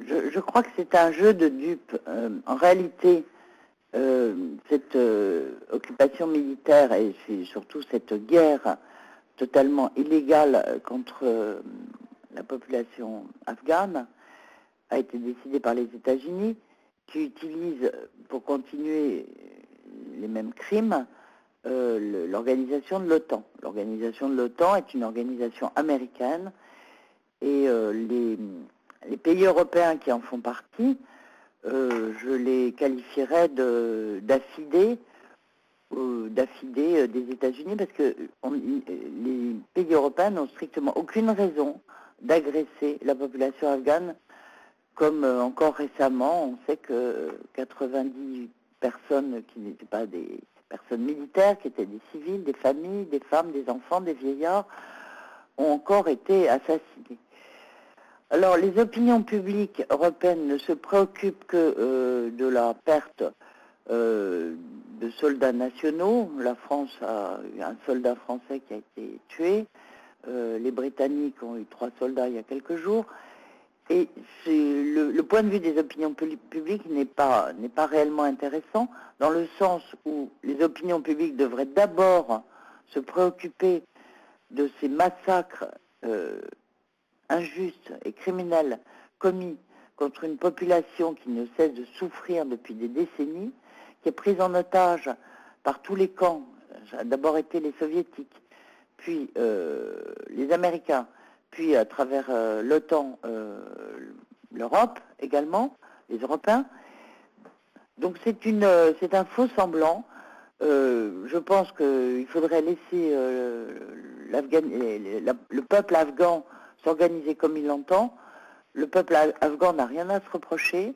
je crois que c'est un jeu de dupes. En réalité, cette occupation militaire et surtout cette guerre totalement illégale contre la population afghane a été décidée par les États-Unis, qui utilisent pour continuer les mêmes crimes l'organisation de l'OTAN. L'organisation de l'OTAN est une organisation américaine et les pays européens qui en font partie, je les qualifierais d'affidés des États-Unis, parce que les pays européens n'ont strictement aucune raison d'agresser la population afghane, comme encore récemment, on sait que 90 personnes qui n'étaient pas des personnes militaires, qui étaient des civils, des familles, des femmes, des enfants, des vieillards, ont encore été assassinés. Alors, les opinions publiques européennes ne se préoccupent que de la perte de soldats nationaux. La France a eu un soldat français qui a été tué. Les Britanniques ont eu 3 soldats il y a quelques jours. Et le point de vue des opinions publiques n'est pas réellement intéressant, dans le sens où les opinions publiques devraient d'abord se préoccuper de ces massacres injustes et criminels commis contre une population qui ne cesse de souffrir depuis des décennies, qui est prise en otage par tous les camps. Ça a d'abord été les soviétiques, puis les Américains, puis à travers l'OTAN, l'Europe également, les Européens. Donc c'est un faux semblant. Je pense qu'il faudrait laisser le peuple afghan s'organiser comme il l'entend. Le peuple afghan n'a rien à se reprocher,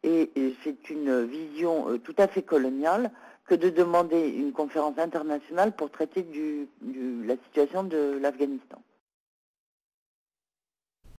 et c'est une vision tout à fait coloniale que de demander une conférence internationale pour traiter la situation de l'Afghanistan.